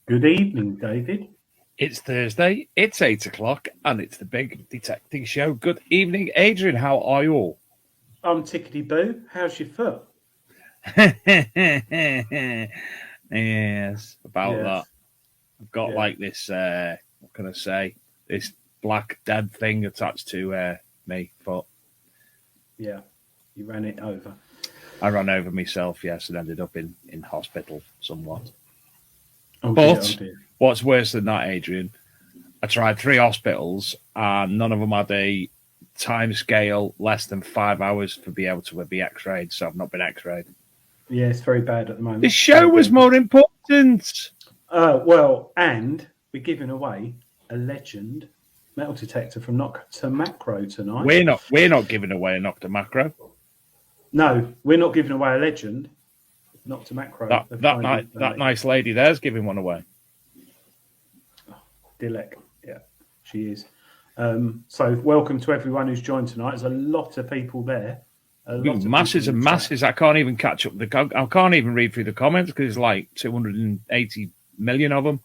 Good evening, David. It's Thursday, it's 8 o'clock, and it's the Big Detecting Show. Good evening, Adrian. How are you all? I'm tickety-boo. How's your foot? Yes, about that. I've got like this, what can I say, this black dead thing attached to me foot. Yeah, you ran it over. I ran over myself, yes, and ended up in hospital somewhat. Oh, but what's worse than that, Adrian, I tried 3 hospitals and none of them had a time scale less than 5 hours for be able to be x-rayed, so I've not been x-rayed. Yeah, it's very bad at the moment. This show was more important. Well, and we're giving away a legend metal detector from Nokta Makro tonight. We're not giving away a Nokta Makro. No, we're not giving away a legend. Nokta Makro. That nice lady there's giving one away. Dilek, yeah, she is. So welcome to everyone who's joined tonight. There's a lot of people there. Masses and masses. I can't even catch up. I can't even read through the comments because there's like 280 million of them.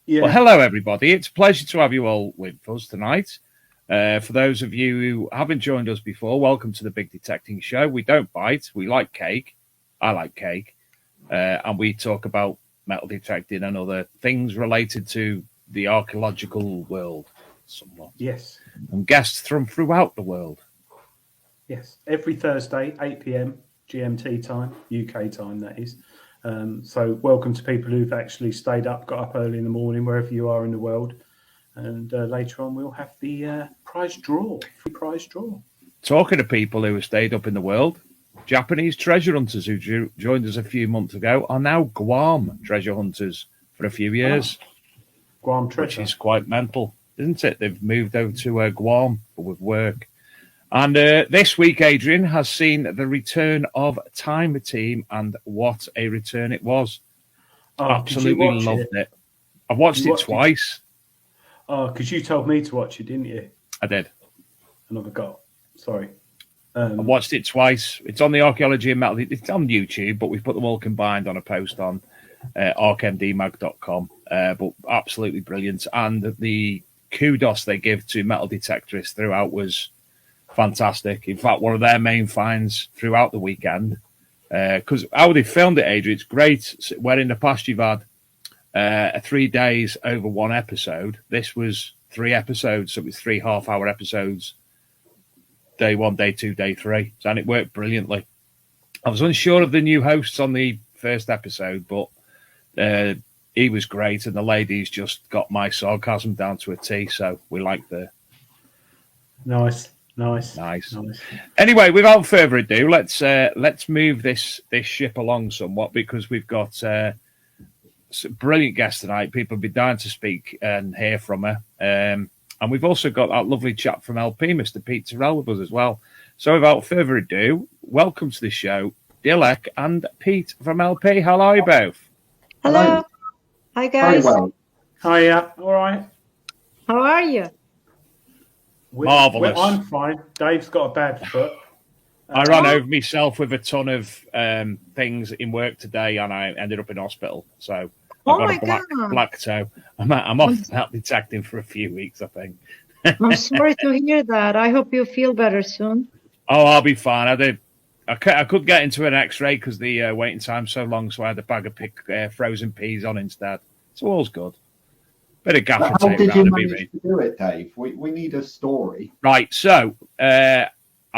Yeah. Well, hello, everybody. It's a pleasure to have you all with us tonight. For those of you who haven't joined us before, welcome to the Big Detecting Show. We don't bite. We like cake. I like cake. and we talk about metal detecting and other things related to the archaeological world, somewhat. Yes. And guests from throughout the world. Yes, every Thursday, 8 p.m. GMT time, UK time, that is. So welcome to people who've actually stayed up, got up early in the morning, wherever you are in the world. And later on, we'll have the free prize draw. Talking to people who have stayed up in the world, Japanese treasure hunters who joined us a few months ago are now Guam treasure hunters for a few years. Guam treasure. Which is quite mental, isn't it? They've moved over to Guam with work. And this week, Adrian has seen the return of Time Team, and what a return it was. Absolutely loved it. I've watched it twice. Oh, because you told me to watch it, didn't you? I did. And I forgot. Sorry. I watched it twice. It's on the Archaeology and Metal. It's on YouTube, but we've put them all combined on a post on archmdmag.com. But absolutely brilliant. And the kudos they give to metal detectorists throughout was fantastic. In fact, one of their main finds throughout the weekend. Because how they filmed it, Adrian, it's great. Where in the past you've had 3 days over one episode, this was 3 episodes. So it was 3 half-hour episodes. Day 1, day 2, day 3. And it worked brilliantly. I was unsure of the new hosts on the first episode, but he was great, and the ladies just got my sarcasm down to a T, so we liked the... Nice. Anyway, without further ado, let's move this ship along somewhat, because we've got some brilliant guests tonight. People will be dying to speak and hear from her. And we've also got that lovely chap from LP, Mr. Pete Turrell, with us as well. So without further ado, welcome to the show, Dilek and Pete from LP. How are you both? Hello. Hi, guys. Very well. Hiya. All right. How are you? Marvellous. I'm fine. Dave's got a bad foot. I ran over myself with a ton of things in work today, and I ended up in hospital. So I've got a black toe. I'm off metal detecting for a few weeks, I think. I'm sorry to hear that. I hope you feel better soon. Oh, I'll be fine. I could get into an X-ray because the waiting time's so long, so I had a bag of frozen peas on instead. So all's good. Bit of gaffer tape. How did you manage to do it, Dave? We need a story. Right, so I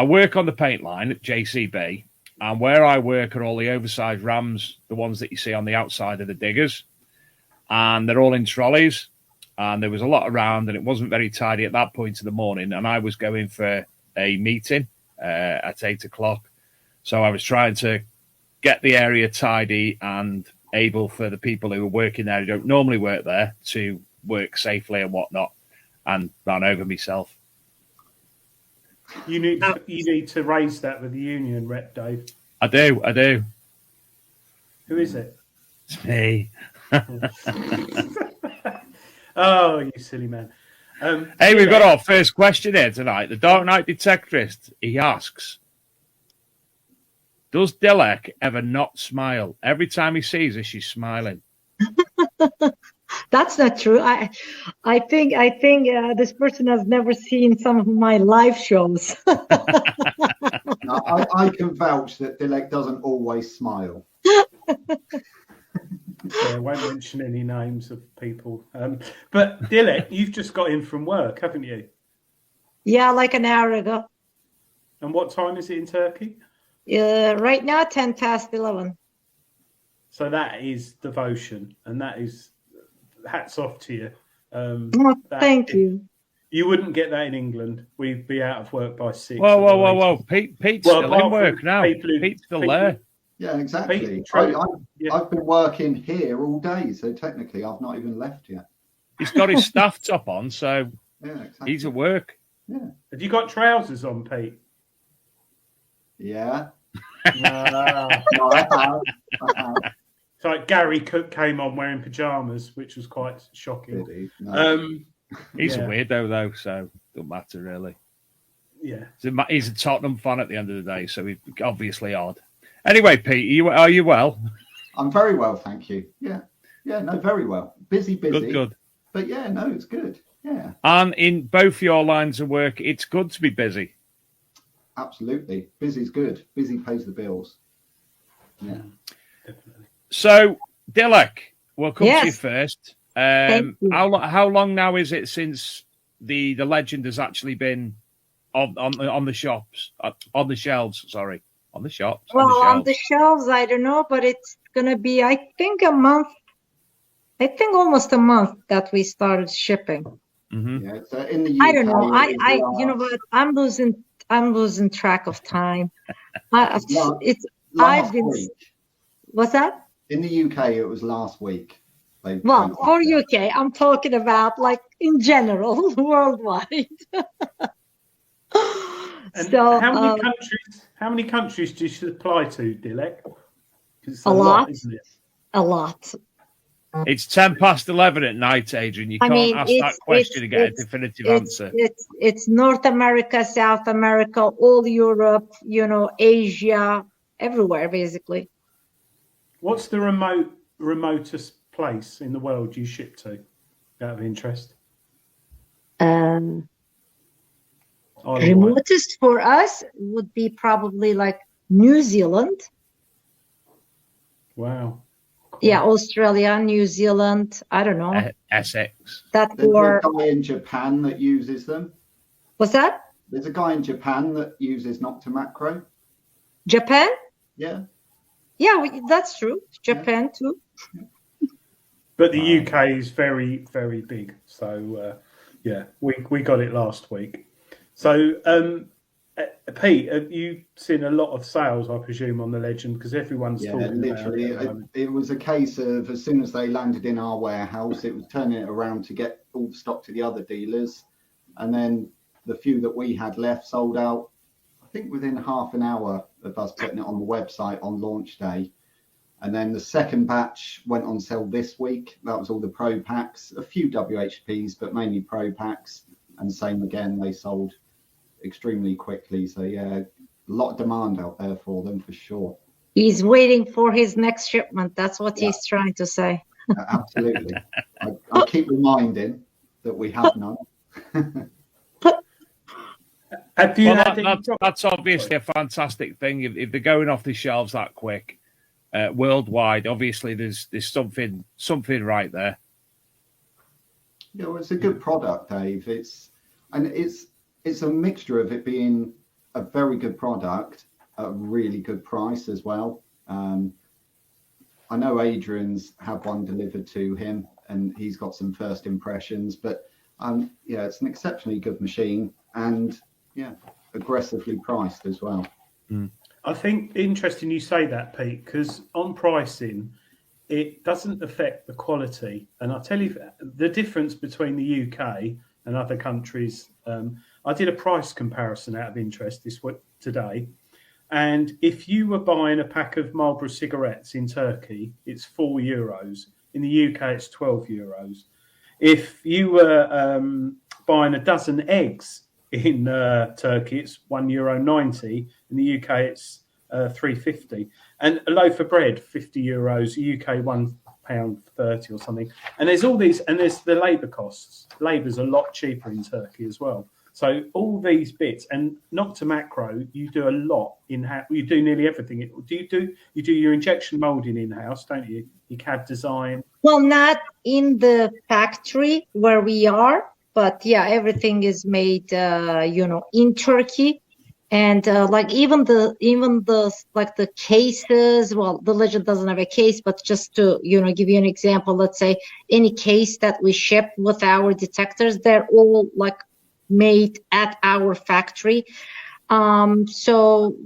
work on the paint line at JCB, and where I work are all the oversized rams, the ones that you see on the outside of the diggers, and they're all in trolleys, and there was a lot around, and it wasn't very tidy at that point in the morning, and I was going for a meeting at 8 o'clock, so I was trying to get the area tidy and able for the people who were working there who don't normally work there to work safely and whatnot, and ran over myself. You need to raise that with the union rep, Dave. I do. Who is it? It's me. Oh, you silly man. Hey, we've got our first question here tonight. The Dark Knight Detectorist, he asks, does Dilek ever not smile? Every time he sees her, she's smiling. That's not true. I think this person has never seen some of my live shows. No, I can vouch that Dilek doesn't always smile. I won't mention any names of people. But Dilek, you've just got in from work, haven't you? Yeah, like an hour ago. And what time is it in Turkey? Right now, 10 past 11. So that is devotion, and that is hats off to you. Thank you. You wouldn't get that in England. We'd be out of work by 6. Whoa. Pete's still in work now. Pete's still there. Yeah, exactly. I've been working here all day, so technically I've not even left yet. He's got his staff top on, so yeah, exactly. He's at work. Yeah. Have you got trousers on, Pete? Yeah. No, I have. It's like Gary Cook came on wearing pajamas, which was quite shocking. No. He's a weirdo, though, so it doesn't matter, really. Yeah. He's a Tottenham fan at the end of the day, so he's obviously odd. Anyway, Pete, are you well? I'm very well, thank you. Yeah, no, very well. Busy. Good. But yeah, no, it's good. Yeah. And in both your lines of work, it's good to be busy. Absolutely. Busy's good. Busy pays the bills. Yeah. Definitely. So, Dilek, we'll come to you Yes. first. Thank you. How long now is it since the legend has actually been on the shops, on the shelves? Sorry, on the shops. Well, on on the shelves, I don't know, but it's gonna be, I think, a month. I think almost a month that we started shipping. Mm-hmm. Yeah, so in the UK, I don't know. it I, was you know what? I'm losing track of time. It's I've last been. week. What's that? In the UK, it was last week. They Well, went for off there. UK, I'm talking about like in general, worldwide. And So how many countries do you supply to, Dilek? 'Cause it's a lot, isn't it? a lot. It's 10:11 at night, Adrian. You can't ask that question and get a definitive answer. It's North America, South America, all Europe, Asia, everywhere, basically. What's the remotest place in the world you ship to, out of interest? Remotest for us would be probably like New Zealand. Wow. Cool. Yeah, Australia, New Zealand. I don't know. Essex. There's a guy in Japan that uses them. What's that? There's a guy in Japan that uses Nokta Makro. Japan? Yeah. Yeah, that's true. Japan too. But the UK is very, very big. So, yeah, we got it last week. So, Pete, have you seen a lot of sales, I presume, on the Legend? Because everyone's talking literally, about it. It was a case of as soon as they landed in our warehouse, it was turning it around to get all the stock to the other dealers. And then the few that we had left sold out, I think, within half an hour of us putting it on the website on launch day. And then the second batch went on sale this week. That was all the Pro packs, a few WHPs, but mainly Pro packs. And same again, they sold extremely quickly. So yeah, a lot of demand out there for them for sure. He's waiting for his next shipment. That's what he's trying to say. Absolutely. I keep reminding that we have none. That's obviously a fantastic thing. If they're going off the shelves that quick, worldwide, obviously there's something right there. Yeah, well, it's a good product, Dave. It's a mixture of it being a very good product at a really good price as well. I know Adrian's had one delivered to him, and he's got some first impressions. But yeah, it's an exceptionally good machine, and yeah, aggressively priced as well. I think interesting you say that, Pete, because on pricing, it doesn't affect the quality. And I'll tell you the difference between the UK and other countries. I did a price comparison out of interest today. And if you were buying a pack of Marlboro cigarettes in Turkey, it's €4. In the UK, it's €12. If you were buying a dozen eggs in Turkey, it's €1.90. In the UK, it's $3.50. And a loaf of bread, €50. UK, £1.30 or something. And there's all these, and there's the labour costs. Labour's a lot cheaper in Turkey as well. So all these bits, and Nokta Makro, you do a lot in-house. You do nearly everything. You do your injection molding in-house, don't you? Your CAD design. Well, not in the factory where we are, but yeah, everything is made, in Turkey. And like even the like the cases, well, the Legend doesn't have a case, but just to give you an example, let's say any case that we ship with our detectors, they're all like made at our factory. So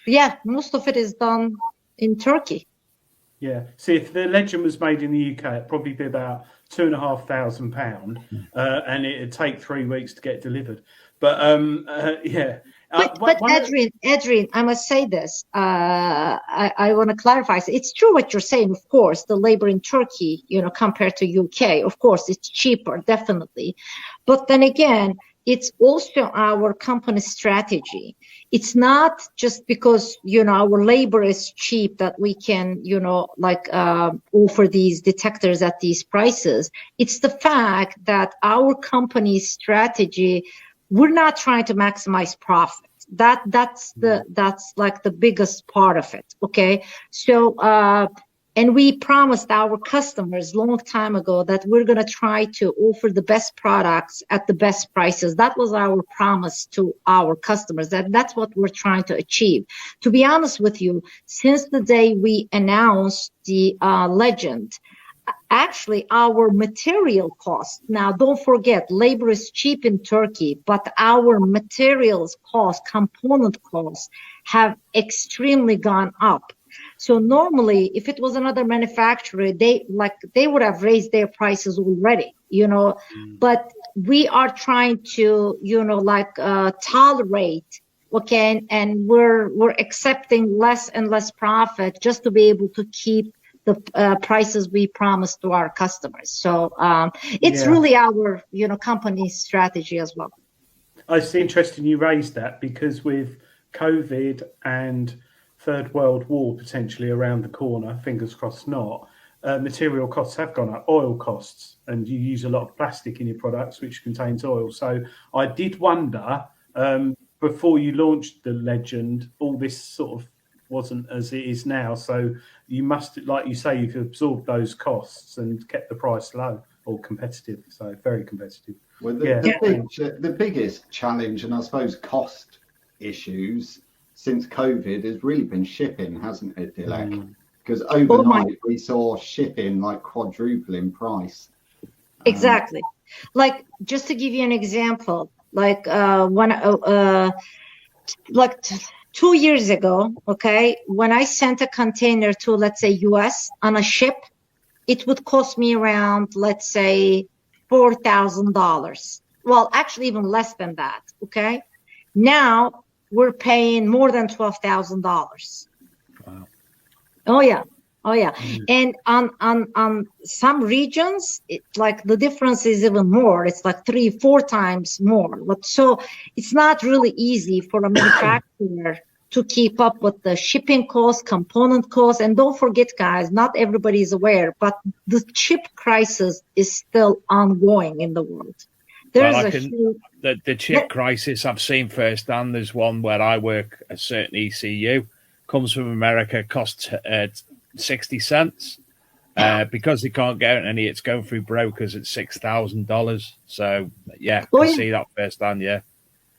yeah, most of it is done in Turkey. Yeah. See, if the Legend was made in the UK, it'd probably be about £2,500, and it'd take 3 weeks to get delivered. But yeah. But Adrian, I must say this. I want to clarify. It's true what you're saying. Of course, the labor in Turkey, compared to UK, of course, it's cheaper, definitely. But then again, it's also our company strategy. It's not just because, our labor is cheap that we can, offer these detectors at these prices. It's the fact that our company's strategy, we're not trying to maximize profit. That's like the biggest part of it. Okay. So, And we promised our customers long time ago that we're going to try to offer the best products at the best prices. That was our promise to our customers. That's what we're trying to achieve. To be honest with you, since the day we announced the Legend, actually our material cost, now don't forget, labor is cheap in Turkey, but our materials cost, component costs have extremely gone up. So normally, if it was another manufacturer, they would have raised their prices already, but we are trying to, tolerate, okay, and we're accepting less and less profit just to be able to keep the prices we promised to our customers. So it's really our, company's strategy as well. It's interesting you raised that, because with COVID and Third World War potentially around the corner, fingers crossed not, material costs have gone up, oil costs, and you use a lot of plastic in your products, which contains oil. So I did wonder, before you launched the Legend, all this sort of wasn't as it is now. So you must, like you say, you've absorbed those costs and kept the price low or competitive. So very competitive. Well, the biggest challenge, and I suppose cost issues since COVID, has really been shipping, hasn't it, Dilek? Because overnight we saw shipping like quadruple in price. Exactly. Like, just to give you an example, like 2 years ago, okay, when I sent a container to, let's say, US on a ship, it would cost me around, let's say, $4,000. Well, actually even less than that, okay? Now we're paying more than $12,000. Wow. Oh yeah. And on some regions, like the difference is even more. It's like 3-4 times more. But so it's not really easy for a manufacturer to keep up with the shipping costs, component costs. And don't forget, guys, not everybody is aware, but the chip crisis is still ongoing in the world. The chip crisis I've seen firsthand. There's one where I work, a certain ECU, comes from America, costs 60 cents. Because they can't get any, it's going through brokers at $6,000. So I see that firsthand.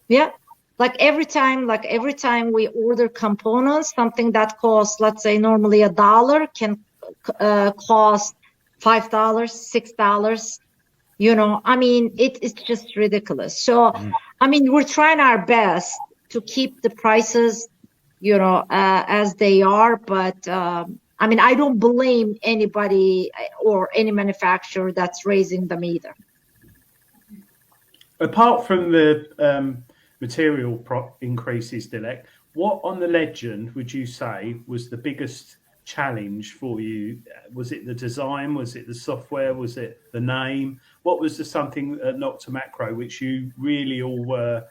Yeah. Like every time we order components, something that costs, let's say, normally $1 can cost $5, $6. I mean, it's just ridiculous. So, I mean, we're trying our best to keep the prices, as they are. But, I mean, I don't blame anybody or any manufacturer that's raising them either. Apart from the material increases, Dilek, what on the Legend would you say was the biggest challenge for you? Was it the design? Was it the software? Was it the name? What was the something at Nokta Makro which you really all were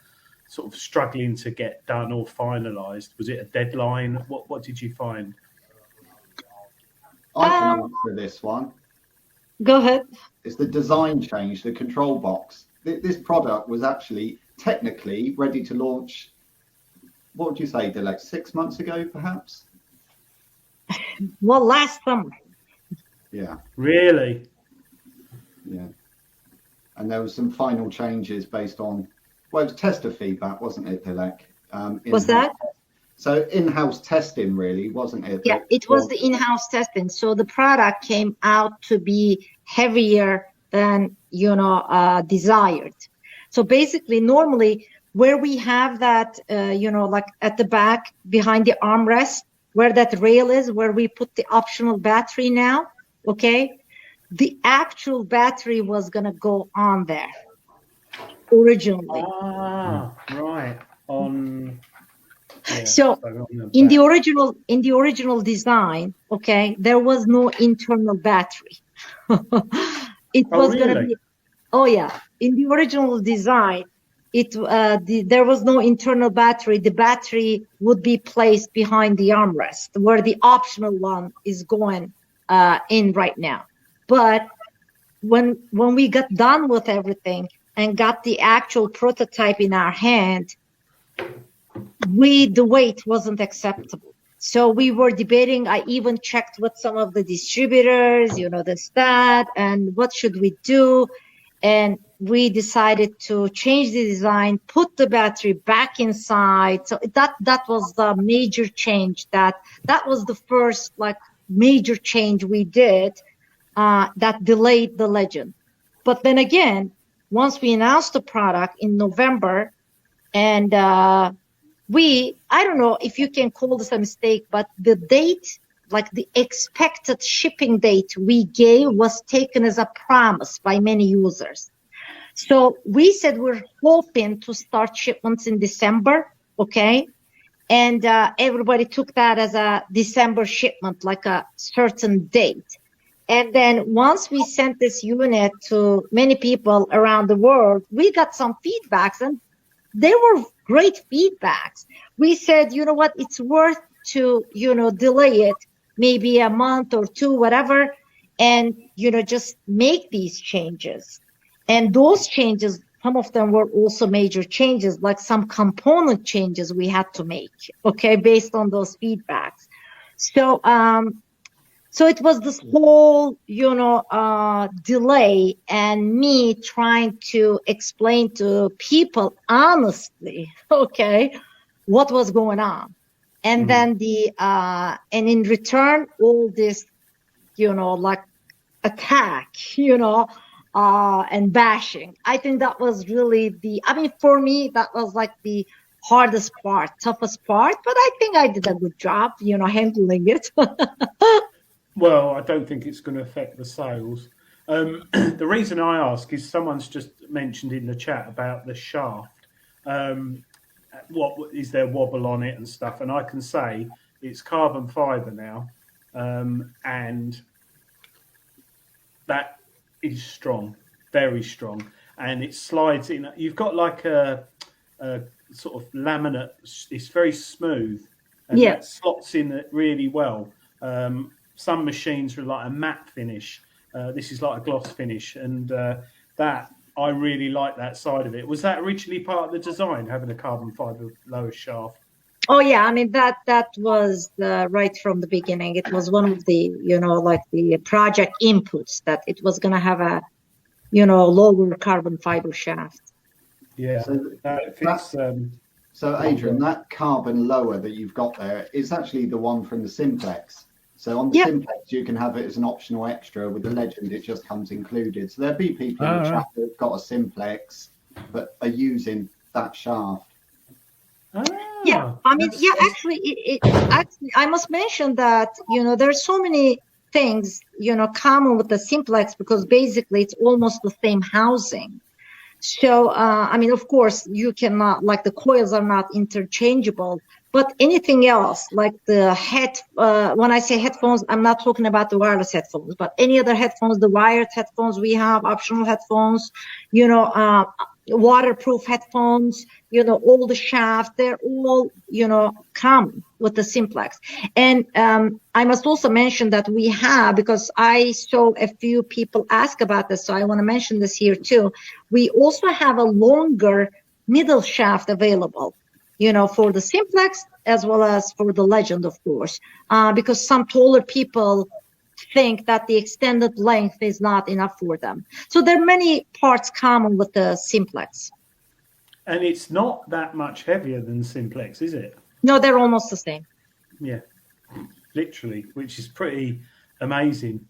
sort of struggling to get done or finalised? Was it a deadline? What did you find? I can answer this one. Go ahead. It's the design change, the control box. This product was actually technically ready to launch, what would you say, Dilek, 6 months ago, perhaps? Well, last summer. Yeah. Really? Yeah. And there was some final changes based on, well, it was tester feedback, wasn't it, Dilek? Was that? So in-house testing, really, wasn't it? Yeah, it was the in-house testing. So the product came out to be heavier than, desired. So basically, normally, where we have that, like at the back behind the armrest, where that rail is, where we put the optional battery now, okay? The actual battery was going to go on there originally. Ah, right. So in the original design, okay, there was no internal battery. It was going to be, in the original design, there was no internal battery. The battery would be placed behind the armrest, where the optional one is going in right now. But when we got done with everything and got the actual prototype in our hand, the weight wasn't acceptable. So we were debating. I even checked with some of the distributors, the stat, and what should we do. And we decided to change the design, put the battery back inside. So that was the major change. That was the first major change we did that delayed the Legend. But then again, once we announced the product in November, and I don't know if you can call this a mistake, but the date, the expected shipping date we gave, was taken as a promise by many users. So we said we're hoping to start shipments in December, okay? And everybody took that as a December shipment, like a certain date. And then once we sent this unit to many people around the world, we got some feedbacks, and they were great feedbacks. We said, you know what, it's worth to, delay it maybe a month or two, whatever, and, just make these changes. And those changes, some of them were also major changes, like some component changes we had to make, okay, based on those feedbacks. So it was this whole, delay, and me trying to explain to people honestly, okay, what was going on. And then and in return, all this, attack, and bashing. I think that was really for me, that was the hardest part, toughest part, but I think I did a good job, handling it. Well, I don't think it's going to affect the sales. The reason I ask is someone's just mentioned in the chat about the shaft. What is there wobble on it and stuff? And I can say it's carbon fibre now, and that is strong, very strong, and it slides in. You've got a sort of laminate. It's very smooth, and that slots in it really well. Some machines are like a matte finish. This is like a gloss finish, and that I really like that side of it. Was that originally part of the design, having a carbon fibre lower shaft? Oh yeah, that was right from the beginning. It was one of the the project inputs, that it was going to have a lower carbon fiber shaft. Yeah. So Adrian, that carbon lower that you've got there is actually the one from the Simplex. So on the Simplex, you can have it as an optional extra. With the Legend, it just comes included. So there'll be people in the chat who've got a Simplex but are using that shaft. Actually, I must mention that there's so many things common with the Simplex, because basically it's almost the same housing. So of course you cannot, the coils are not interchangeable, but anything else, like the when I say headphones, I'm not talking about the wireless headphones, but any other headphones, the wired headphones we have, optional headphones, waterproof headphones, all the shafts, they're all, come with the Simplex. And I must also mention that we have, because I saw a few people ask about this, so I want to mention this here too. We also have a longer middle shaft available, for the Simplex as well as for the Legend, of course, because some taller people think that the extended length is not enough for them. So there are many parts common with the Simplex. And it's not that much heavier than Simplex, is it? No, they're almost the same. Yeah, literally, which is pretty amazing,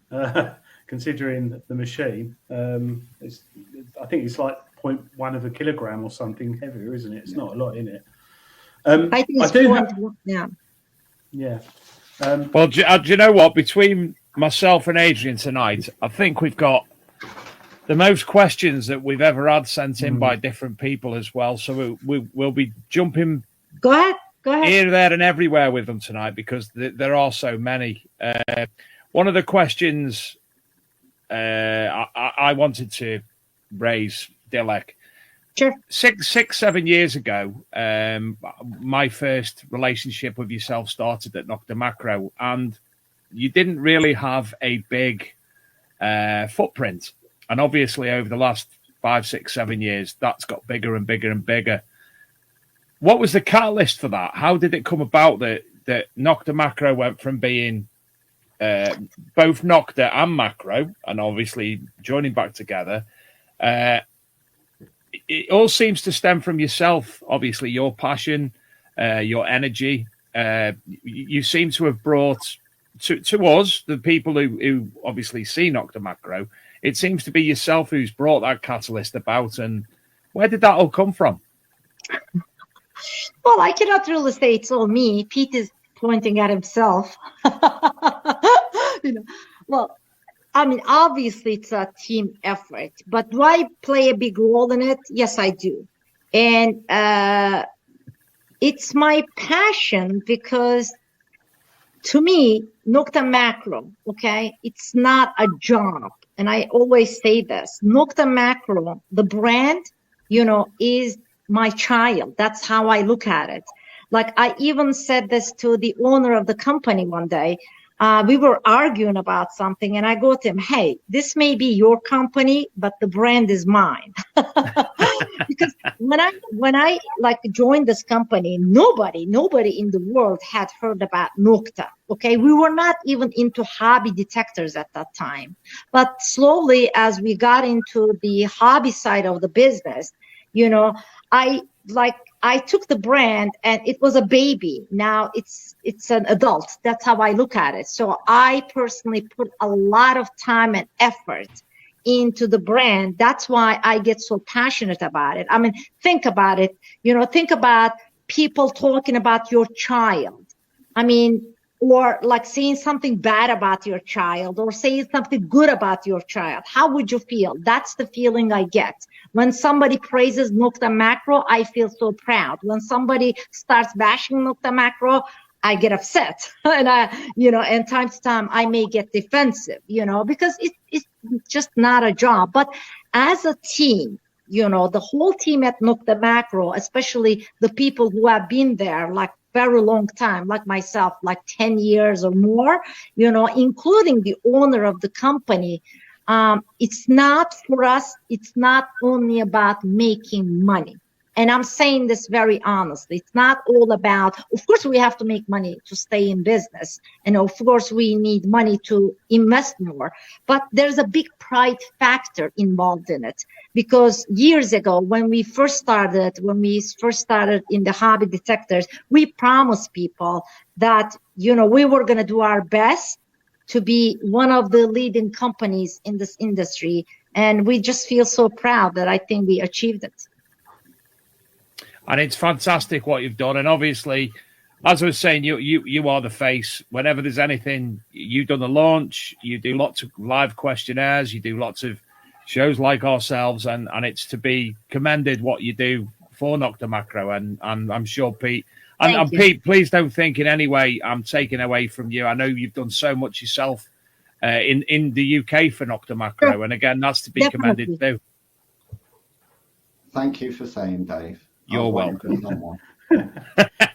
considering the machine. I think it's like 0.1 of a kilogram or something heavier, isn't it? It's not a lot in it. I think it's Yeah. Well, do you know what? Between myself and Adrian tonight, I think we've got the most questions that we've ever had sent in by different people as well. So we'll be jumping Go ahead. here, there, and everywhere with them tonight, because there are so many. One of the questions I wanted to raise, Dilek. Sure. 7 years ago, my first relationship with yourself started at Nokta Makro, and you didn't really have a big footprint. And obviously, over the last 5, 6, 7 years, that's got bigger and bigger and bigger. What was the catalyst for that? How did it come about that that Nokta Makro went from being both Nokta and Makro, and obviously joining back together. It all seems to stem from yourself, obviously, your passion, your energy. You seem to have brought to us, the people who obviously see Nokta Makro, it seems to be yourself who's brought that catalyst about. And where did that all come from? Well, I cannot really say it's all me. Pete is pointing at himself. Well, I mean, obviously it's a team effort, but do I play a big role in it? Yes, I do. And it's my passion because to me, Nokta Makro, okay, it's not a job. And I always say this, Nokta Makro, the brand, is my child. That's how I look at it. Like I even said this to the owner of the company one day. We were arguing about something and I go to him, hey, this may be your company, but the brand is mine. Because when I joined this company, nobody in the world had heard about Nokta. Okay. We were not even into hobby detectors at that time, but slowly as we got into the hobby side of the business, I took the brand and it was a baby. Now it's an adult. That's how I look at it. So I personally put a lot of time and effort into the brand. That's why I get so passionate about it. I mean, think about it. Think about people talking about your child. I mean, or like saying something bad about your child or saying something good about your child. How would you feel? That's the feeling I get. When somebody praises Nokta Makro, I feel so proud. When somebody starts bashing Nokta Makro, I get upset. And and time to time I may get defensive, because it's just not a job. But as a team, the whole team at Nokta Makro, especially the people who have been there like very long time, like myself, like 10 years or more, including the owner of the company. It's not for us. It's not only about making money. And I'm saying this very honestly. It's not all about, of course, we have to make money to stay in business. And of course, we need money to invest more. But there's a big pride factor involved in it. Because years ago, when we first started in the hobby detectors, we promised people that, we were going to do our best to be one of the leading companies in this industry. And we just feel so proud that I think we achieved it. And it's fantastic what you've done. And obviously, as I was saying, you are the face. Whenever there's anything, you've done the launch, you do lots of live questionnaires, you do lots of shows like ourselves, and it's to be commended what you do for Nokta Makro. And I'm sure Pete, and Pete, please don't think in any way I'm taking away from you. I know you've done so much yourself in the UK for Nokta Makro. Sure. And again, that's to be commended too. Thank you for saying, Dave. You're welcome.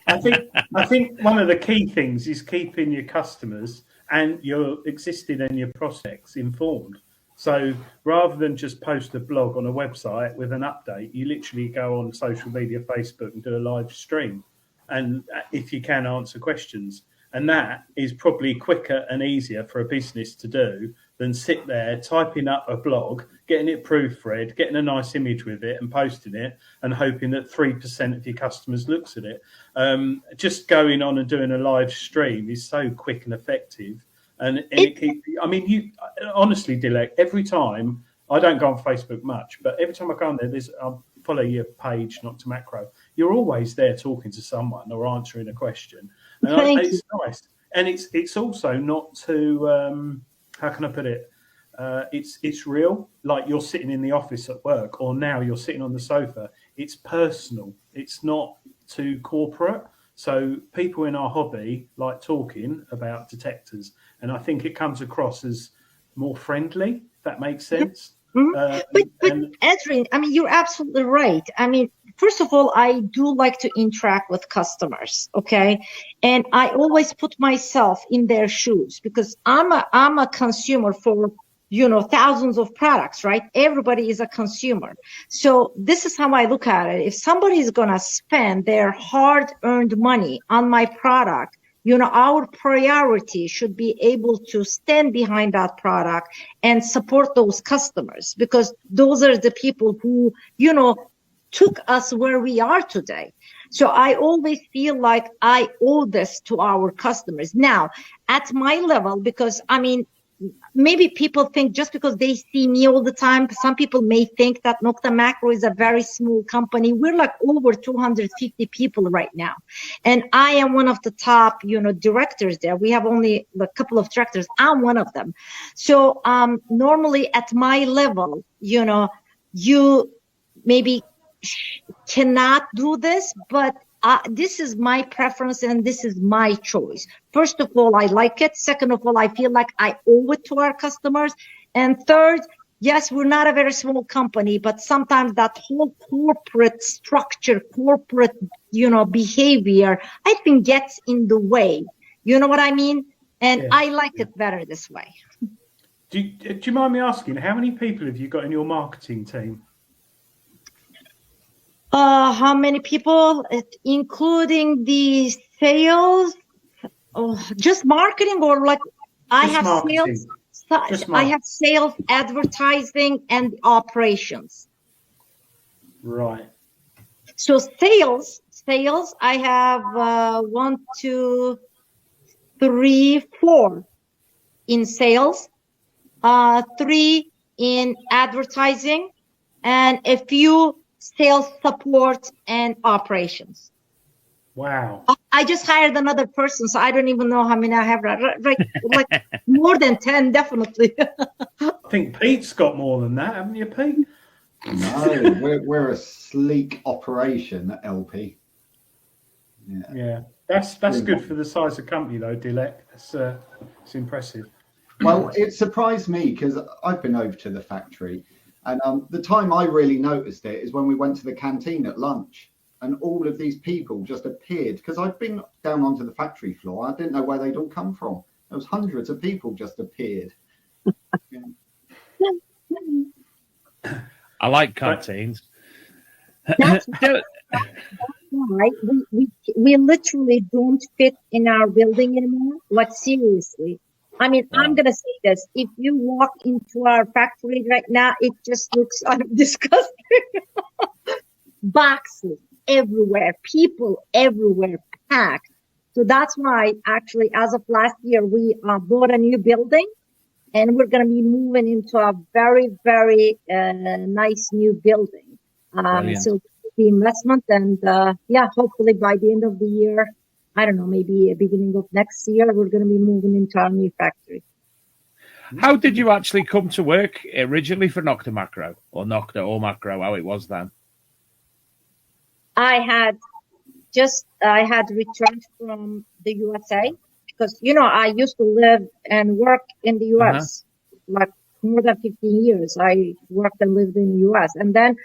I think one of the key things is keeping your customers and your existing and your prospects informed. So rather than just post a blog on a website with an update, you literally go on social media, Facebook, and do a live stream. And if you can, answer questions. And that is probably quicker and easier for a business to do than sit there typing up a blog, getting it proofread, getting a nice image with it and posting it and hoping that 3% of your customers looks at it. Just going on and doing a live stream is so quick and effective. And it keeps, I mean, you honestly, Dilek, every time, I don't go on Facebook much, but every time I go on there, I'll follow your page, Nokta Makro. You're always there talking to someone or answering a question. And it's nice. And it's also not too, how can I put it? It's real. Like you're sitting in the office at work, or now you're sitting on the sofa. It's personal. It's not too corporate. So people in our hobby like talking about detectors, and I think it comes across as more friendly, if that makes sense. Mm-hmm. But Adrian, I mean, you're absolutely right. I mean, first of all, I do like to interact with customers, okay? And I always put myself in their shoes because I'm a consumer for, thousands of products, right? Everybody is a consumer. So this is how I look at it. If somebody is going to spend their hard-earned money on my product, our priority should be able to stand behind that product and support those customers, because those are the people who, took us where we are today. So I always feel like I owe this to our customers. Now, at my level, because maybe people think just because they see me all the time, some people may think that Nokta Makro is a very small company. We're like over 250 people right now. And I am one of the top, directors there. We have only a couple of directors. I'm one of them. So normally at my level, you maybe cannot do this, but this is my preference and this is my choice. First of all, I like it. Second of all, I feel like I owe it to our customers. And third, yes, we're not a very small company, but sometimes that whole corporate structure, corporate, behavior, I think gets in the way. You know what I mean? And yeah. I like it better this way. Do you mind me asking, how many people have you got in your marketing team? How many people, including the sales, just marketing, or like I have marketing. Sales, I have sales, advertising, and operations. Right. So sales, I have 1, 2, 3, 4 in sales, 3 in advertising, and a few sales support and operations. Wow. I just hired another person, so I don't even know how many I have. Like more than 10, definitely. I think Pete's got more than that, haven't you, Pete? No, we're a sleek operation at LP. Yeah. That's good for the size of company, though, Dilek. It's impressive. Well, it surprised me because I've been over to the factory. And the time I really noticed it is when we went to the canteen at lunch, and all of these people just appeared, because I'd been down onto the factory floor. I didn't know where they'd all come from. There was hundreds of people just appeared. I like canteens. That's why we literally don't fit in our building anymore. Like, seriously. I'm going to say this. If you walk into our factory right now, it just looks disgusting. Boxes everywhere, people everywhere, packed. So that's why, actually, as of last year, we bought a new building, and we're going to be moving into a very, very nice new building. So the investment, and hopefully by the end of the year, I don't know, maybe beginning of next year, we're going to be moving into our new factory. How did you actually come to work originally for Nokta Makro, or Nokta or Makro, how it was then? I had returned from the USA because, I used to live and work in the US, like more than 15 years. I worked and lived in the US. And then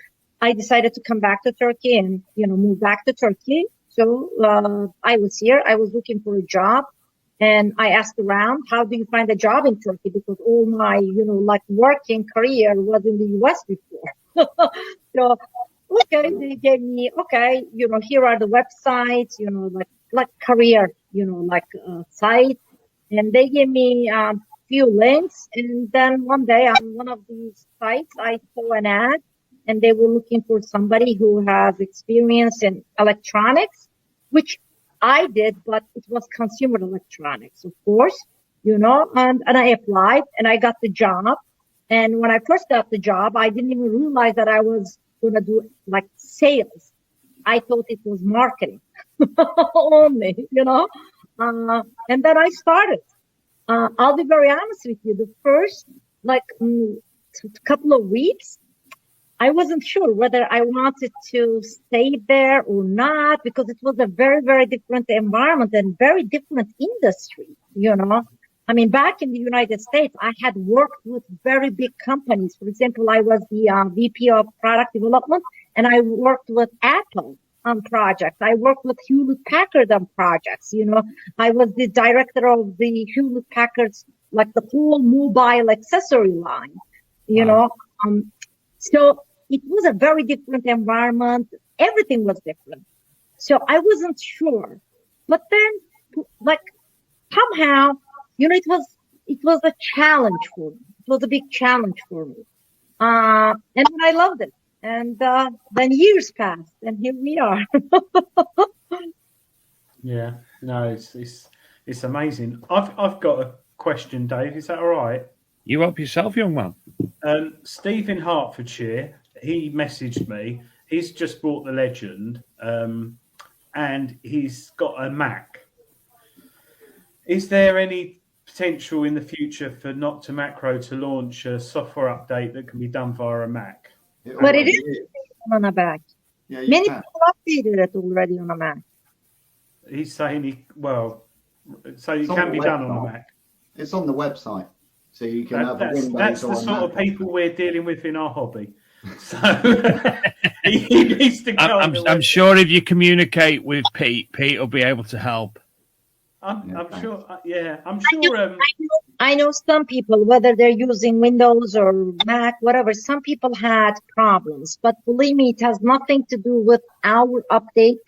I decided to come back to Turkey and, move back to Turkey. So I was here. I was looking for a job, and I asked around, how do you find a job in Turkey? Because all my, working career was in the US before. So, okay, they gave me, here are the websites, like career, site. And they gave me a few links. And then one day on one of these sites, I saw an ad, and they were looking for somebody who has experience in electronics, which I did, but it was consumer electronics, of course, and I applied and I got the job. And when I first got the job, I didn't even realize that I was going to do like sales. I thought it was marketing only, and then I started. I'll be very honest with you. The first couple of weeks, I wasn't sure whether I wanted to stay there or not, because it was a very, very different environment and very different industry, back in the United States, I had worked with very big companies. For example, I was the VP of product development, and I worked with Apple on projects. I worked with Hewlett Packard on projects. I was the director of the Hewlett Packard's, like the whole mobile accessory line, so it was a very different environment. Everything was different. So I wasn't sure. But then like somehow, it was a challenge for me. It was a big challenge for me. And I loved it. And then years passed, and here we are. Yeah, no, it's amazing. I've got a question, Dave. Is that all right? You help yourself, young man. Steve in Hertfordshire, he messaged me. He's just bought the Legend, and he's got a Mac. Is there any potential in the future for Nokta Makro to launch a software update that can be done via a Mac? But it is on a Mac. Yeah, Many people updated it already on a Mac. He's saying so it can be done on a Mac. It's on the website, so you can have a Windows. That's the sort of people we're dealing with in our hobby. So he needs to go. I'm sure if you communicate with Pete will be able to help. I'm sure. I'm sure. I know some people, whether they're using Windows or Mac, whatever. Some people had problems, but believe me, it has nothing to do with our update.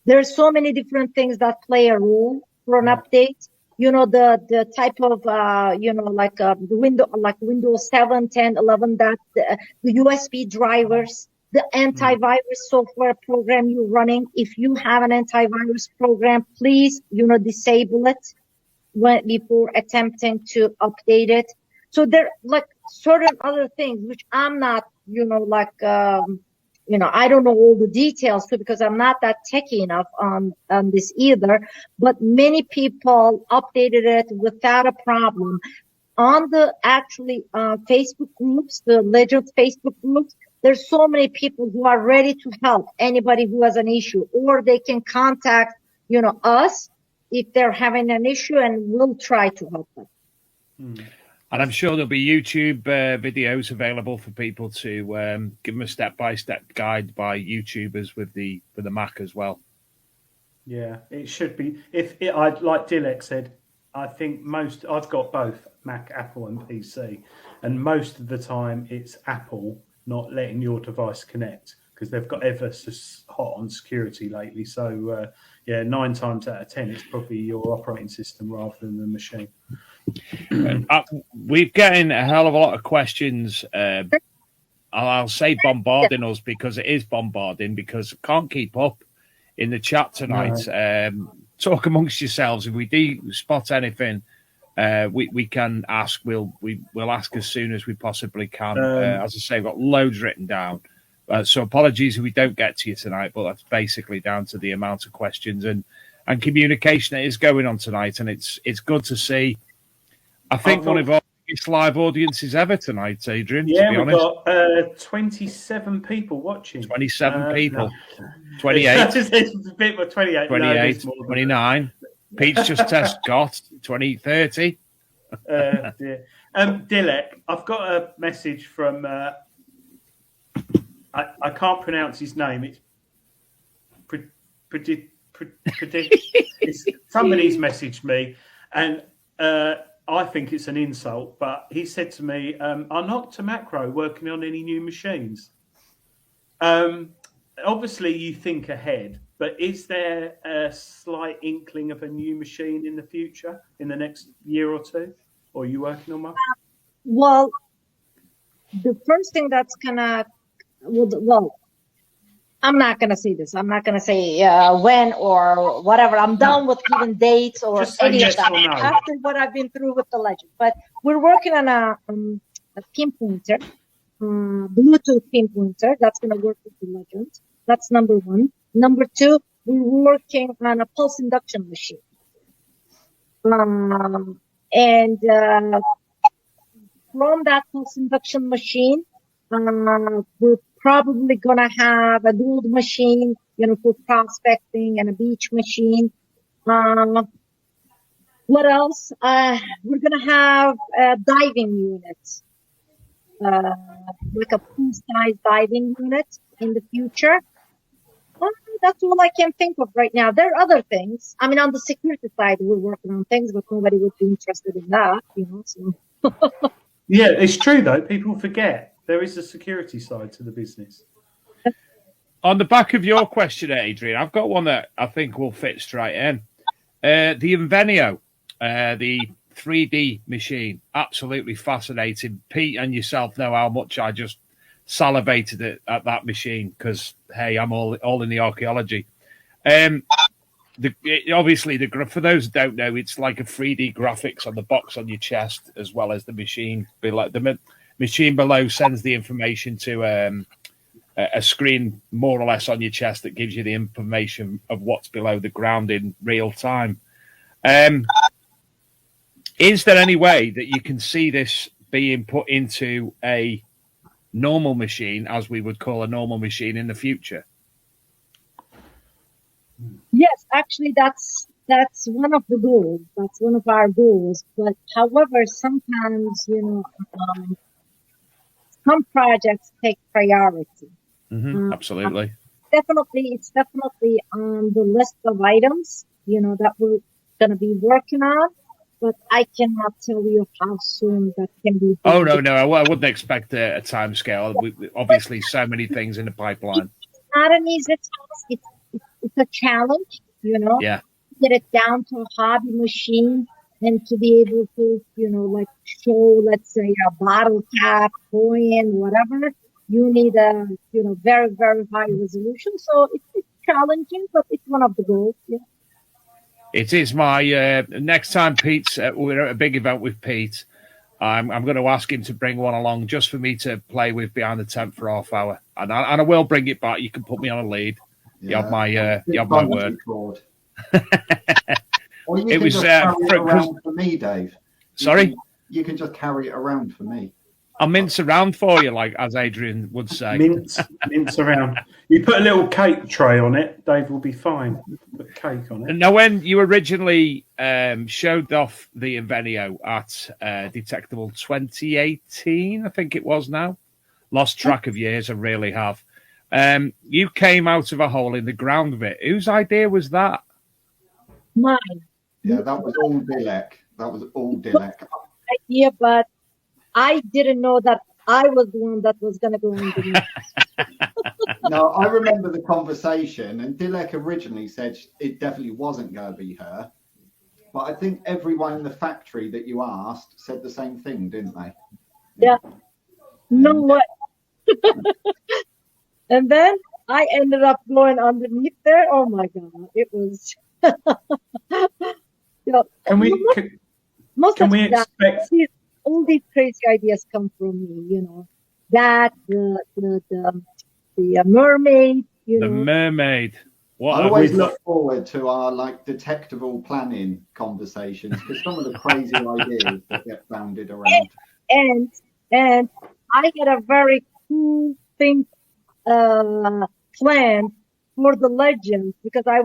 There are so many different things that play a role for an update. The type of the window, like Windows 7, 10, 11, that the USB drivers, the antivirus software program you're running. If you have an antivirus program, please, disable it before attempting to update it. So there are like certain other things which I'm not, I don't know all the details too, because I'm not that techy enough on this either. But many people updated it without a problem. On the Facebook groups, the Legends Facebook groups, there's so many people who are ready to help anybody who has an issue, or they can contact, us if they're having an issue, and we'll try to help them. And I'm sure there'll be YouTube videos available for people to give them a step-by-step guide by YouTubers with the Mac as well. Yeah, it should be. Like Dilek said, I think I've got both Mac, Apple, and PC, and most of the time it's Apple not letting your device connect because they've got ever so hot on security lately. So 9 times out of 10, it's probably your operating system rather than the machine. We're getting a hell of a lot of questions. I'll say bombarding us because it is bombarding, because I can't keep up in the chat tonight. No. Talk amongst yourselves. If we do spot anything, we can ask. We'll ask as soon as we possibly can. As I say, I've got loads written down. So apologies if we don't get to you tonight, but that's basically down to the amount of questions and communication that is going on tonight. And it's good to see. I think one of our biggest live audiences ever tonight, Adrian. Yeah, to be we've honest. got 27 people watching. 27 people. No. 28. It's a bit more 28. 28, no, 29. Pete's just got 20, 30. Dilek, I've got a message from... I can't pronounce his name. It's somebody's messaged me, and I think it's an insult. But he said to me, "Are Nokta Makro working on any new machines?" Obviously, you think ahead, but is there a slight inkling of a new machine in the future, in the next year or two? Or are you working on one? Well, the first thing that's gonna I'm not going to say this. I'm not going to say when or whatever. I'm done with giving dates or any of that after what I've been through with the Legend. But we're working on a pinpointer, Bluetooth pinpointer that's going to work with the Legend. That's number one. Number two, we're working on a pulse induction machine. And from that pulse induction machine, we're probably going to have a dual machine, for prospecting, and a beach machine. What else? We're going to have a diving unit, like a pool-sized diving unit in the future. That's all I can think of right now. There are other things. I mean, on the security side, we're working on things, but nobody would be interested in that, so. Yeah, it's true, though. People forget. There is a security side to the business. On the back of your question, Adrian, I've got one that I think will fit straight in. The Invenio, the 3D machine, absolutely fascinating. Pete and yourself know how much I just salivated at that machine because, hey, I'm all in the archaeology. Obviously, for those who don't know, it's like a 3D graphics on the box on your chest as well as the machine below. The machine below sends the information to a screen more or less on your chest that gives you the information of what's below the ground in real time. Is there any way that you can see this being put into a normal machine, as we would call a normal machine, in the future? Yes, actually, that's one of the goals. That's one of our goals. But however, sometimes some projects take priority. Absolutely. It's definitely on the list of items that we're going to be working on. But I cannot tell you how soon that can be done. Oh, no, I wouldn't expect a time scale. Obviously, so many things in the pipeline. It's not an easy task. It's a challenge, Yeah. Get it down to a hobby machine and to be able to, show, let's say, a bottle cap, coin, whatever. You need a, very, very high resolution. So it's challenging, but it's one of the goals. Yeah. It is my next time we're at a big event with Pete. I'm going to ask him to bring one along just for me to play with behind the tent for half hour, and I will bring it back. You can put me on a lead. You have my word. Or you can just carry it around for me, Dave. Sorry, you can just carry it around for me. I'll mince around for you, like as Adrian would say. Mince around. You put a little cake tray on it, Dave will be fine. Put cake on it. Now, when you originally showed off the Invenio at Detectable 2018, I think it was now. Lost track of years, I really have. You came out of a hole in the ground with it. Whose idea was that? Mine. Yeah, that was all Dilek. Idea, but I didn't know that I was the one that was going to go in the No, I remember the conversation, and Dilek originally said it definitely wasn't going to be her. But I think everyone in the factory that you asked said the same thing, didn't they? Yeah. No what? And then I ended up going underneath there. Oh my God. It was Can we expect all these crazy ideas come from me, that the mermaid, The mermaid. I always look forward to our detectable planning conversations because some of the crazy ideas that get bounded around. And I had a very cool thing planned for the legends because we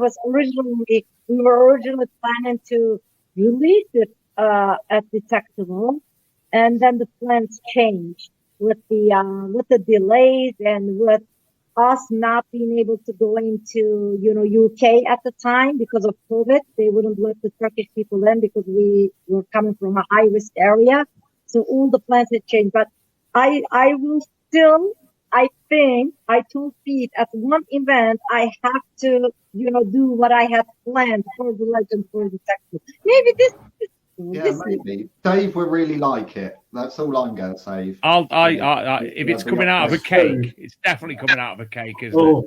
were originally planning to release it at Detectable, and then the plans changed with the delays and with us not being able to go into UK at the time because of COVID. They wouldn't let the Turkish people in because we were coming from a high risk area. So all the plans had changed. But I will still, I think I told Pete at one event I have to do what I had planned for the legend for the Detective. Maybe this. Maybe Dave will really like it. That's all I'm going to say. If it's coming out of a cake, it's definitely coming out of a cake, isn't it?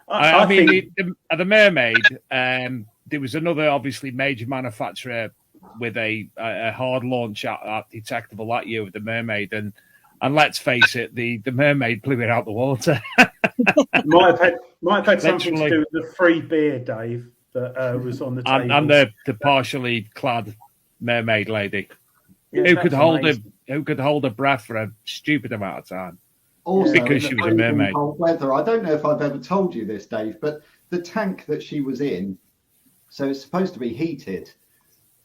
I mean, the mermaid. There was another obviously major manufacturer with a hard launch at Detectable that year with the mermaid, and let's face it, the mermaid blew it out the water. might have had something to do with the free beer, Dave. That was on the table. And the partially clad mermaid lady who could hold her breath for a stupid amount of time. Also, because she was a mermaid. Cold weather. I don't know if I've ever told you this, Dave, but the tank that she was in, so it's supposed to be heated.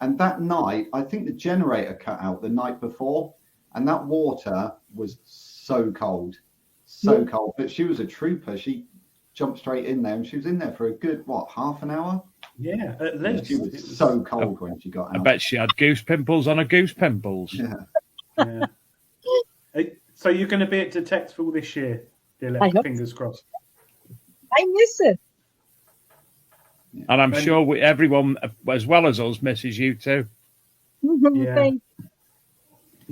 And that night, I think the generator cut out the night before, and that water was so cold. Cold. But she was a trooper. She jumped straight in there, and she was in there for a good half an hour. Yeah, at least. She was so cold when she got out. I bet she had goose pimples on her goose pimples. Yeah. So you're going to be at Detectable this year, Dilek, fingers crossed. I miss it. And I'm sure everyone, as well as us, misses you too. Yeah.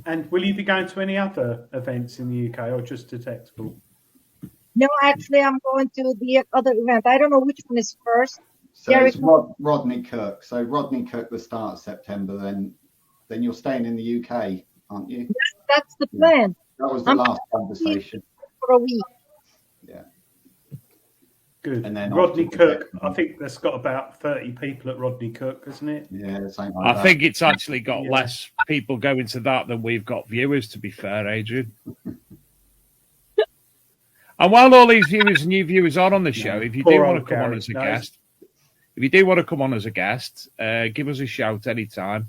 And will you be going to any other events in the UK or just Detectable? No, actually, I'm going to the other event. I don't know which one is first. So it's Rodney Kirk. So Rodney Kirk, the start of September. Then you're staying in the UK, aren't you? That's the plan. That was the last conversation. For a week. Yeah. Good. And then Rodney Kirk, I think that's got about 30 people at Rodney Kirk, hasn't it? Yeah, something like that. I think it's actually got less people going to that than we've got viewers, to be fair, Adrian. And while all these viewers and new viewers are on the show, if you do want to come on as a guest, give us a shout anytime.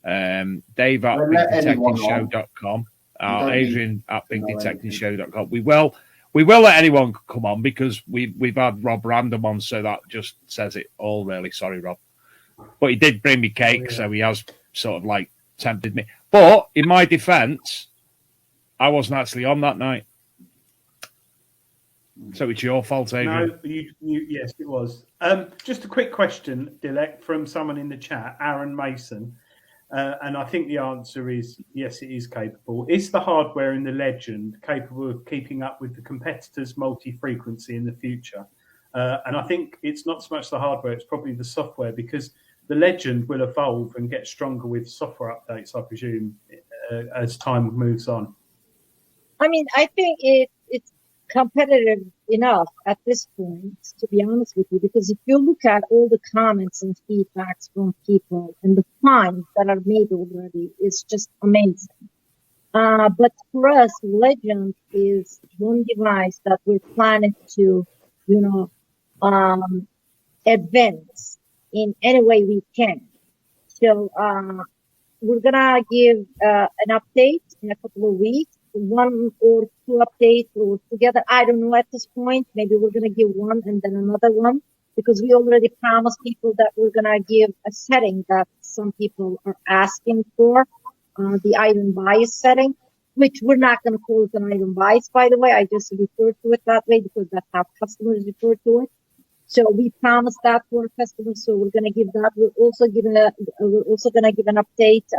Dave at bigdetectiveshow.com, Adrian at bigdetectiveshow.com. We will let anyone come on because we've had Rob Random on, so that just says it all, really. Sorry, Rob. But he did bring me cake, so he has sort of like tempted me. But in my defence, I wasn't actually on that night. So it's your fault, Adrian. No, yes, it was. Just a quick question, Dilek, from someone in the chat, Aaron Mason. And I think the answer is yes, it is capable. Is the hardware in the Legend capable of keeping up with the competitors' multi-frequency in the future? And I think it's not so much the hardware, it's probably the software, because the Legend will evolve and get stronger with software updates, I presume, as time moves on. I mean, I think it's competitive enough at this point, to be honest with you, because if you look at all the comments and feedbacks from people and the finds that are made already, it's just amazing. But for us, Legend is one device that we're planning to, advance in any way we can. So we're gonna give an update in a couple of weeks. 1 or 2 updates or together. I don't know at this point. Maybe we're going to give one and then another one, because we already promised people that we're going to give a setting that some people are asking for, the item bias setting, which we're not going to call it an item bias, by the way. I just refer to it that way because that's how customers refer to it. So we promised that to our customers, so we're going to give that. We're also going to give an update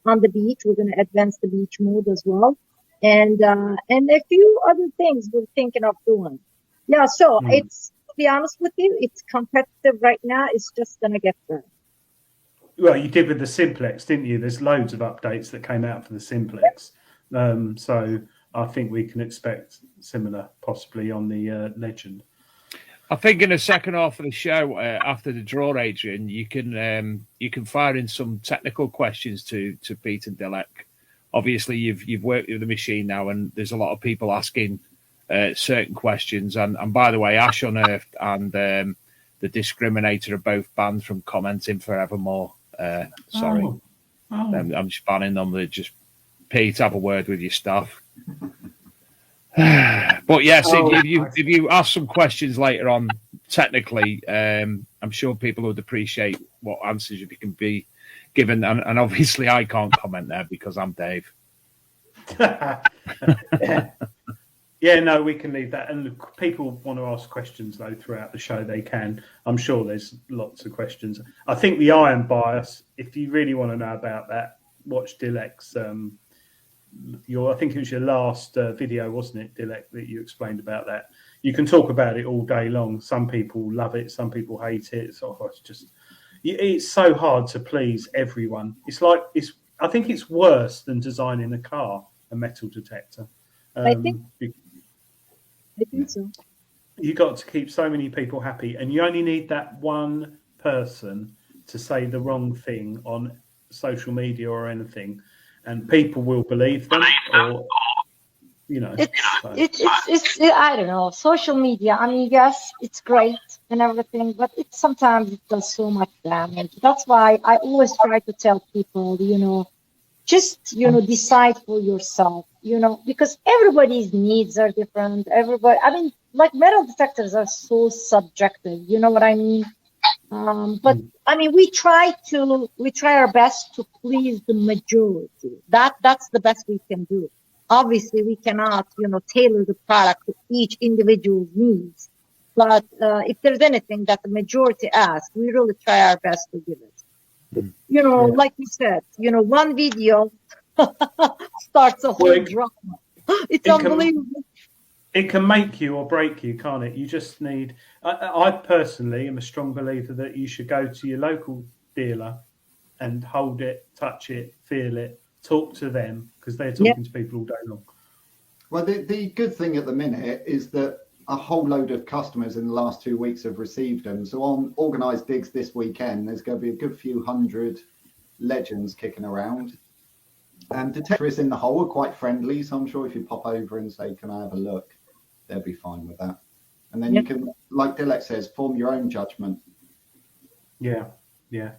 on the beach. We're going to advance the beach mode as well. And a few other things we're thinking of doing. Yeah, so it's, to be honest with you, it's competitive right now. It's just going to get better. Well, you did with the Simplex, didn't you? There's loads of updates that came out for the Simplex. So I think we can expect similar possibly on the Legend. I think in the second half of the show, after the draw, Adrian, you can fire in some technical questions to Pete and Dilek. Obviously, you've worked with the machine now, and there's a lot of people asking certain questions. And by the way, Ash Unearthed and the Discriminator are both banned from commenting forevermore. Sorry, I'm just banning them. They just, Pete, have a word with your staff. But yes, if you ask some questions later on, technically, I'm sure people would appreciate what answers you can be given. And obviously, I can't comment there because I'm Dave. Yeah, no, we can leave that. And if people want to ask questions, though, throughout the show, they can. I'm sure there's lots of questions. I think the iron bias, if you really want to know about that, watch Dileks. I think it was your last video, wasn't it, Dilek, that you explained about that. You can talk about it all day long. Some people love it, some people hate it. It's so hard to please everyone. I think it's worse than designing a car, a metal detector. I think so. You got to keep so many people happy, and you only need that one person to say the wrong thing on social media or anything, and people will believe them. Or, it's I don't know, social media. I mean, yes, it's great and everything, but sometimes it does so much damage. That's why I always try to tell people, just decide for yourself, because everybody's needs are different. Like metal detectors are so subjective, you know what I mean? But I mean, we try our best to please the majority. That's the best we can do. Obviously, we cannot, tailor the product to each individual's needs. But if there's anything that the majority asks, we really try our best to give it. You know, like you said, you know, one video starts a whole drama. It's unbelievable. It can make you or break you, can't it? You just need. I personally am a strong believer that you should go to your local dealer and hold it, touch it, feel it, talk to them, because they're talking to people all day long. Well, the good thing at the minute is that a whole load of customers in the last 2 weeks have received them. So on organised digs this weekend, there's going to be a good few hundred legends kicking around. And detectorists in the hole are quite friendly, so I'm sure if you pop over and say, can I have a look, they'll be fine with that. And then you can, like Dilek says, form your own judgment. Yeah.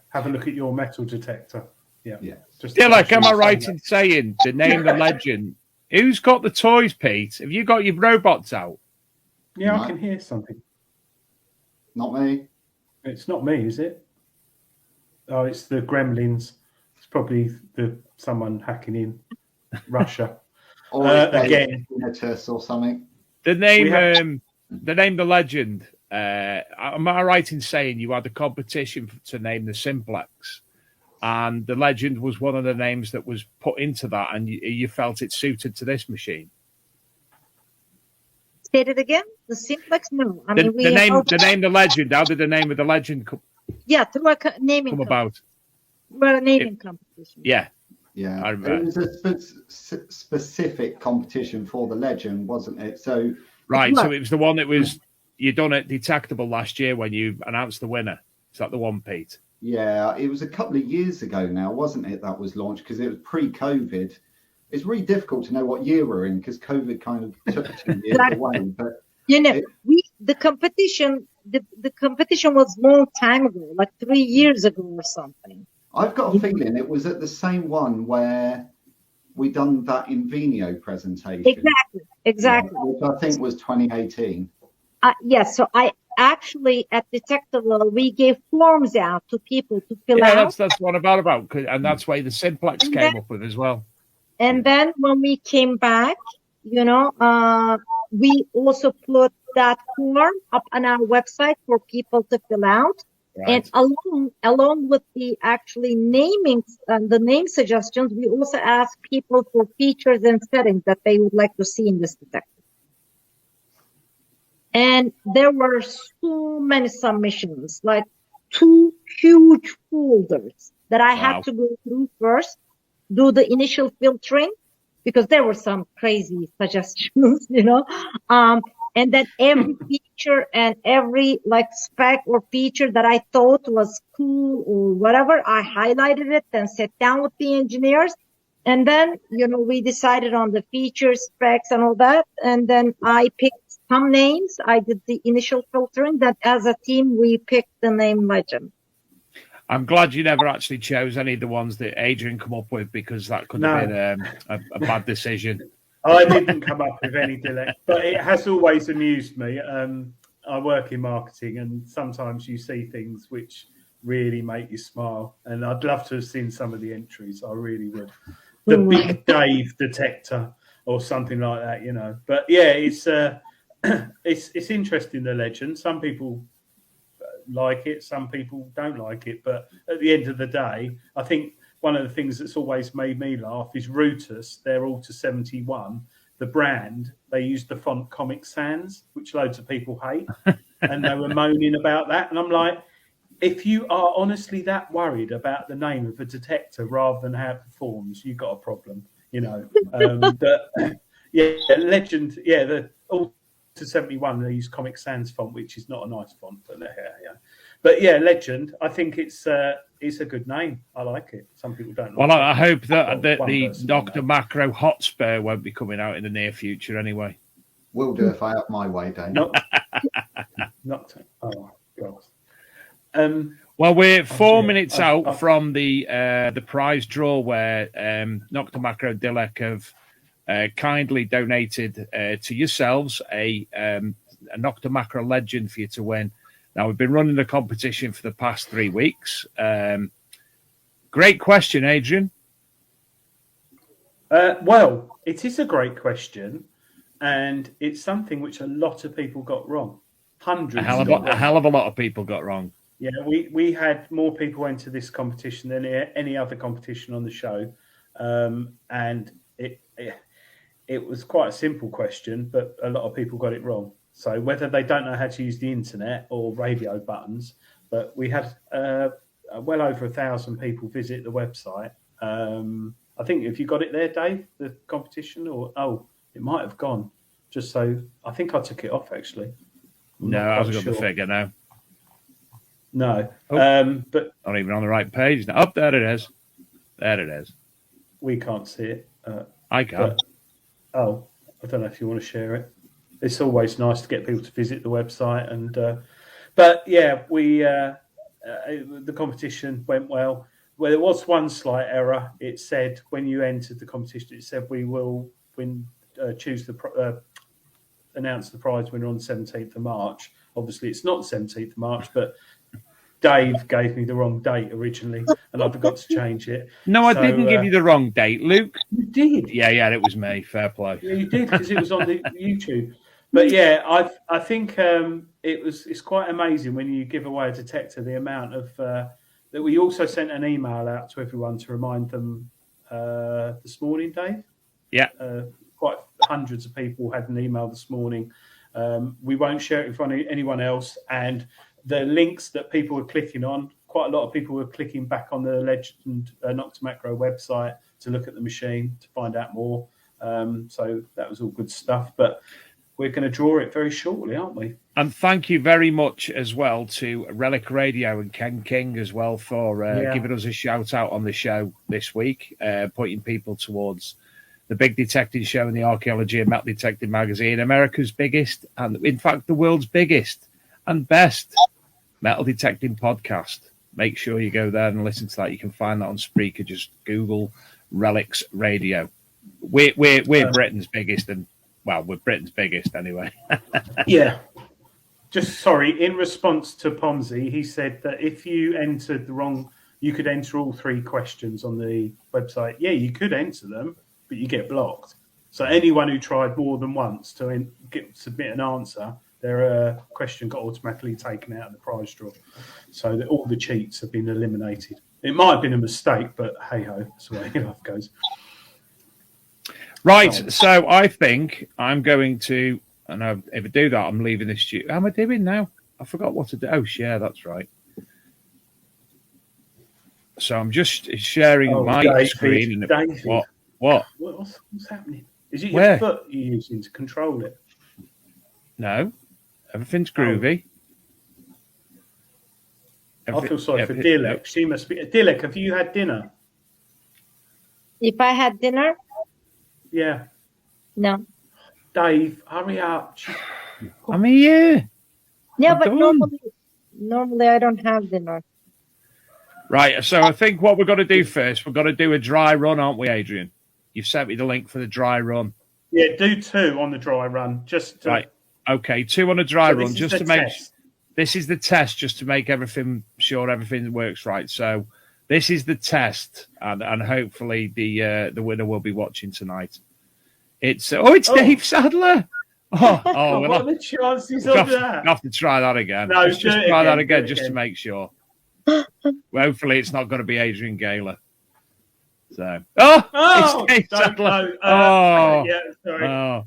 Have a look at your metal detector. Yeah. Dilek, am I right in saying to name the legend? Who's got the toys, Pete? Have you got your robots out? Yeah, I can hear something. Not me. It's not me, is it? Oh, it's the gremlins. It's probably someone hacking in Russia. Or again, or something. The name the legend. Am I right in saying you had a competition to name the Simplex, and the legend was one of the names that was put into that, and you felt it suited to this machine? Say it again. The Simplex? No. I mean, the name, the legend. How did the name of the legend come? Yeah, through a naming come about. Well, a naming competition. Yeah. It was a specific competition for the legend, wasn't it? So right. So it was the one that was you done at Detectable last year when you announced the winner. Is that the one, Pete? Yeah, it was a couple of years ago now, wasn't it? That was launched because it was pre-COVID. It's really difficult to know what year we're in because COVID kind of took 2 years away. But you know, the competition was a long time ago, like 3 years ago or something. I've got a feeling it was at the same one where we done that Invenio presentation. Exactly. Which I think was 2018. Yes. So I actually at Detectable we gave forms out to people to fill out. Yeah, that's what I'm about, and that's why the Simplex came up with as well. And then when we came back, you know, we also put that form up on our website for people to fill out. Right. And along with the actually naming the name suggestions, we also ask people for features and settings that they would like to see in this detector. And there were so many submissions, like 2 huge folders that I had to go through first, do the initial filtering, because there were some crazy suggestions, you know. And then every feature and every like spec or feature that I thought was cool or whatever, I highlighted it and sat down with the engineers. And then, you know, we decided on the features, specs and all that. And then I picked some names. I did the initial filtering that as a team, we picked the name Legend. I'm glad you never actually chose any of the ones that Adrian come up with, because that could have been a bad decision. I didn't come up with any Dilek, but it has always amused me. I work in marketing, and sometimes you see things which really make you smile. And I'd love to have seen some of the entries. I really would. The Big Dave detector or something like that, you know. But yeah, it's interesting, the legend. Some people like it, some people don't like it. But at the end of the day, I think one of the things that's always made me laugh is Rootus, their Alta 71, the brand, they used the font Comic Sans, which loads of people hate. And they were moaning about that. And I'm like, if you are honestly that worried about the name of a detector rather than how it performs, you've got a problem, you know. But yeah, Legend, yeah, the Alta 71, they use Comic Sans font, which is not a nice font. But yeah, Legend, I think it's a good name. I like it. Some people don't. Well, I hope that the Nokta Makro Hotspur won't be coming out in the near future anyway. Will do if I have my way, Dave. Nokta. Oh, God. Well, we're 4 minutes out from the prize draw where Nokta Makro Dilek have kindly donated to yourselves a Nokta Makro Legend for you to win. Now, we've been running the competition for the past 3 weeks. Great question, Adrian. Well, it is a great question, and it's something which a lot of people got wrong. Hundreds. A hell of a lot of people got wrong. Yeah, we had more people enter this competition than any other competition on the show, and it was quite a simple question, but a lot of people got it wrong. So whether they don't know how to use the internet or radio buttons, but we had well over 1,000 people visit the website. I think, if you got it there, Dave, the competition, or it might have gone. Just so I think I took it off actually. No, I haven't got the figure now. No, but not even on the right page. Now, up there it is. There it is. We can't see it. I can. I don't know if you want to share it. It's always nice to get people to visit the website, and but yeah, the competition went well. Well, there was one slight error. It said when you entered the competition, it said we will announce the prize winner on the 17th of March. Obviously, it's not the 17th of March, but Dave gave me the wrong date originally, and I forgot to change it. No, I didn't give you the wrong date, Luke. You did. Yeah, it was me. Fair play. Yeah, you did, because it was on the YouTube. But yeah, I think it's quite amazing when you give away a detector, the amount of that. We also sent an email out to everyone to remind them this morning, Dave. Yeah. Quite hundreds of people had an email this morning. We won't share it in front of anyone else, and the links that people were clicking on, quite a lot of people were clicking back on the Legend Nokta Makro website to look at the machine to find out more. So that was all good stuff. But we're going to draw it very shortly, aren't we? And thank you very much as well to Relic Radio and Ken King as well for giving us a shout out on the show this week, pointing people towards the Big Detecting Show and the Archaeology and Metal Detecting Magazine, America's biggest, and in fact the world's biggest and best metal detecting podcast. Make sure you go there and listen to that. You can find that on Spreaker. Just Google Relics Radio. We're Britain's biggest, and well, we're Britain's biggest anyway. Yeah. Just sorry, in response to Pomsey, he said that if you entered the wrong, you could enter all 3 questions on the website. Yeah, you could enter them, but you get blocked. So anyone who tried more than once to submit an answer, their question got automatically taken out of the prize draw. So that all the cheats have been eliminated. It might have been a mistake, but hey-ho, that's the way life goes. Right, so I think I'm going to, and if I do that, I'm leaving the studio. How am I doing now? I forgot what to do. Oh, share, that's right. So I'm just sharing my screen. David. What? What's happening? Is it your foot you're using to control it? No, everything's groovy. I feel sorry for Dilek. She must be. Dilek, have you had dinner? If I had dinner? Yeah. No. Dave, hurry up. I'm here. Yeah, but normally I don't have dinner. Right, so I think what we're going to do first, we're going to do a dry run, aren't we, Adrian? You've sent me the link for the dry run. Yeah, do 2 on the dry run. Just right. Okay, 2 on a dry run, just to make. Test. This is the test, just to make everything works right. So this is the test, and hopefully the winner will be watching tonight. It's Dave Sadler. What are the chances of that? Have to try that again. No, just try that again, just to make sure. Well, hopefully it's not going to be Adrian Gaylor. So, it's Dave Sadler. Yeah, sorry.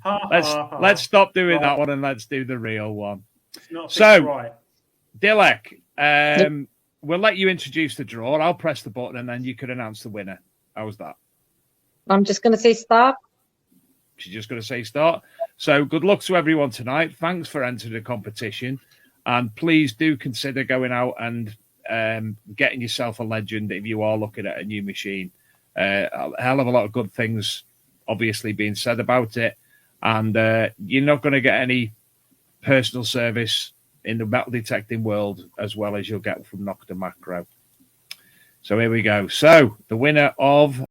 Let's stop doing that one and let's do the real one. Right. Dilek, we'll let you introduce the draw. I'll press the button and then you can announce the winner. How's that? I'm just going to say stop. She's just going to say start. So good luck to everyone tonight. Thanks for entering the competition. And please do consider going out and getting yourself a Legend if you are looking at a new machine. A hell of a lot of good things obviously being said about it. And you're not going to get any personal service in the metal detecting world as well as you'll get from Nokta Makro. So here we go. So the winner of